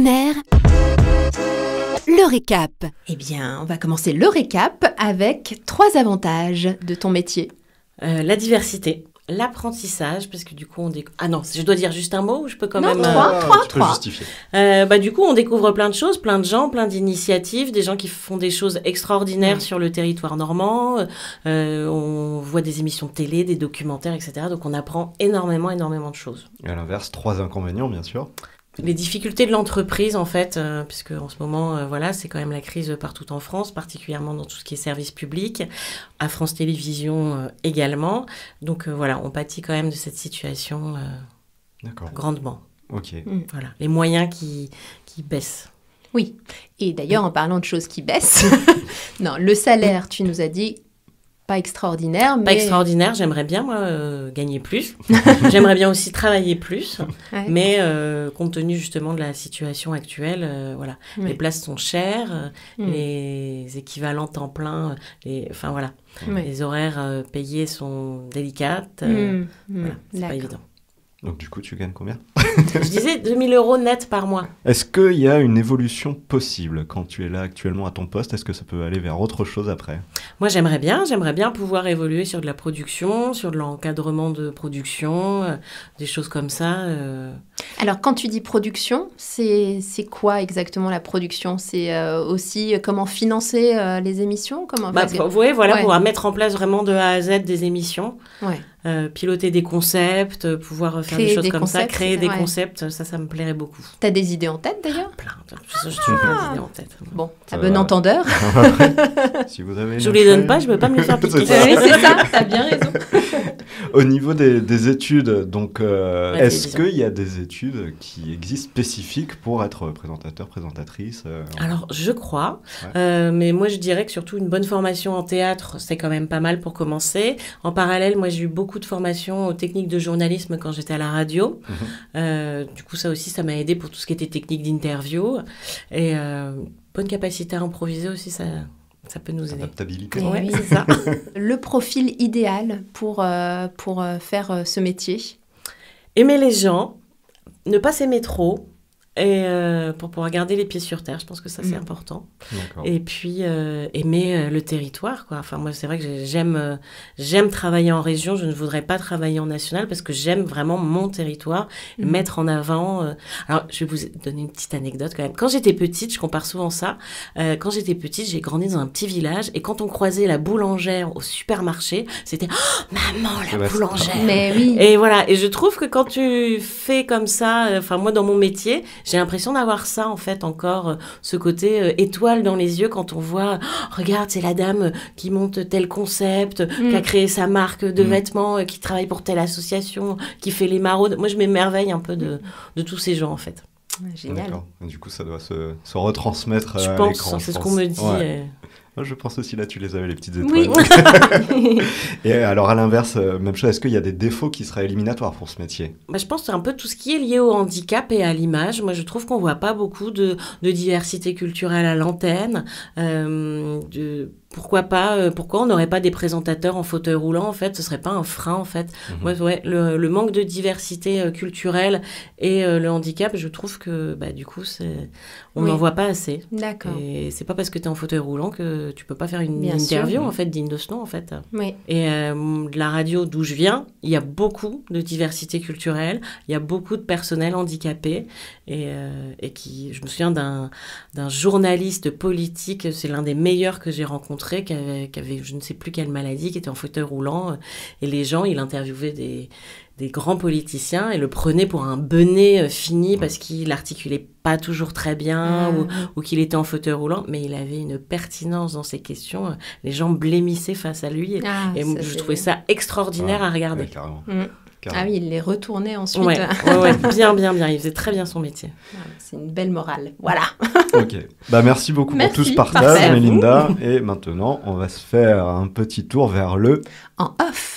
Partenaire, le récap. Eh bien, on va commencer le récap avec 3 avantages de ton métier. La diversité, l'apprentissage, parce que du coup, Ah non, je dois dire juste un mot ou je peux quand même... 3. Tu peux justifier. Du coup, on découvre plein de choses, plein de gens, plein d'initiatives, des gens qui font des choses extraordinaires sur le territoire normand. On voit des émissions de télé, des documentaires, etc. Donc, on apprend énormément de choses. Et à l'inverse, 3 inconvénients, bien sûr. Les difficultés de l'entreprise, en fait, puisque en ce moment, c'est quand même la crise partout en France, particulièrement dans tout ce qui est service public, à France Télévisions également. Donc on pâtit quand même de cette situation grandement. Ok. Voilà, les moyens qui baissent. Oui, et d'ailleurs, en parlant de choses qui baissent, non, le salaire, tu nous as dit, pas extraordinaire, mais... Pas extraordinaire, j'aimerais bien, moi, gagner plus. J'aimerais bien aussi travailler plus, mais compte tenu justement de la situation actuelle, les places sont chères, les équivalents temps plein, les horaires payés sont délicates, c'est pas évident. Donc du coup, tu gagnes combien ? Je disais 2 000 € net par mois. Est-ce qu'il y a une évolution possible quand tu es là actuellement à ton poste ? Est-ce que ça peut aller vers autre chose après ? Moi, j'aimerais bien pouvoir évoluer sur de la production, sur de l'encadrement de production, des choses comme ça. Alors, quand tu dis production, c'est quoi exactement la production ? C'est aussi comment financer les émissions ? Pouvoir mettre en place vraiment de A à Z des émissions. Ouais. Piloter des concepts, pouvoir faire des choses comme ça, créer des concepts, ça me plairait beaucoup. T'as des idées en tête d'ailleurs ? Plein, je trouve plein d'idées en tête. Bon, à bon entendeur. Si vous avez je vous les donne pas, je veux pas me les faire piquer. Oui, c'est ça, t'as bien raison. Au niveau des études, donc, est-ce qu'il y a des études qui existent spécifiques pour être présentateur, présentatrice Alors, je crois, mais moi je dirais que surtout une bonne formation en théâtre, c'est quand même pas mal pour commencer. En parallèle, moi j'ai eu beaucoup de formations aux techniques de journalisme quand j'étais à la radio. Du coup, ça aussi, ça m'a aidé pour tout ce qui était technique d'interview. Et bonne capacité à improviser aussi, ça peut nous aider. Adaptabilité. Oui, c'est ça. Le profil idéal pour faire ce métier ? Aimer les gens, ne pas s'aimer trop, et pour pouvoir garder les pieds sur terre, je pense que ça c'est important. D'accord. Et puis aimer le territoire, quoi. Enfin moi c'est vrai que j'aime travailler en région, je ne voudrais pas travailler en national parce que j'aime vraiment mon territoire, et mettre en avant. Alors je vais vous donner une petite anecdote quand même. Quand j'étais petite, je compare souvent ça. Quand j'étais petite, j'ai grandi dans un petit village et quand on croisait la boulangère au supermarché, c'était maman la boulangère. Mais oui. Et voilà. Et je trouve que quand tu fais comme ça, moi dans mon métier j'ai l'impression d'avoir ça, en fait, encore, ce côté étoile dans les yeux quand on voit, regarde, c'est la dame qui monte tel concept, qui a créé sa marque de vêtements, qui travaille pour telle association, qui fait les maraudes. Moi, je m'émerveille un peu de tous ces gens, en fait. Génial. D'accord. Et du coup, ça doit se retransmettre je à pense, l'écran. C'est ce qu'on me dit. Ouais. Moi, je pense aussi, là, tu les avais, les petites étoiles. Oui. Et alors, à l'inverse, même chose, est-ce qu'il y a des défauts qui seraient éliminatoires pour ce métier ? Je pense que c'est un peu tout ce qui est lié au handicap et à l'image. Moi, je trouve qu'on ne voit pas beaucoup de diversité culturelle à l'antenne. Pourquoi on n'aurait pas des présentateurs en fauteuil roulant, en fait ? Ce ne serait pas un frein, en fait. Le manque de diversité culturelle et le handicap, je trouve que, du coup, on n'en voit pas assez. D'accord. Et c'est pas parce que tu es en fauteuil roulant que tu peux pas faire une interview, en fait, digne de ce nom, en fait. Oui. Et de la radio d'où je viens, il y a beaucoup de diversité culturelle, il y a beaucoup de personnel handicapé, et je me souviens d'un journaliste politique, c'est l'un des meilleurs que j'ai rencontré, qui avait je ne sais plus quelle maladie, qui était en fauteuil roulant, et les gens, il interviewait des grands politiciens et le prenait pour un benet fini parce qu'il articulait pas toujours très bien ou qu'il était en fauteuil roulant, mais il avait une pertinence dans ses questions. Les gens blêmissaient face à lui et je trouvais ça extraordinaire à regarder. Ouais, carrément. Ah oui, il les retournait ensuite. Ouais. Bien. Il faisait très bien son métier. C'est une belle morale. Voilà. Ok. Merci beaucoup pour tout ce partage, Mélinda. Et maintenant, on va se faire un petit tour vers le... En off.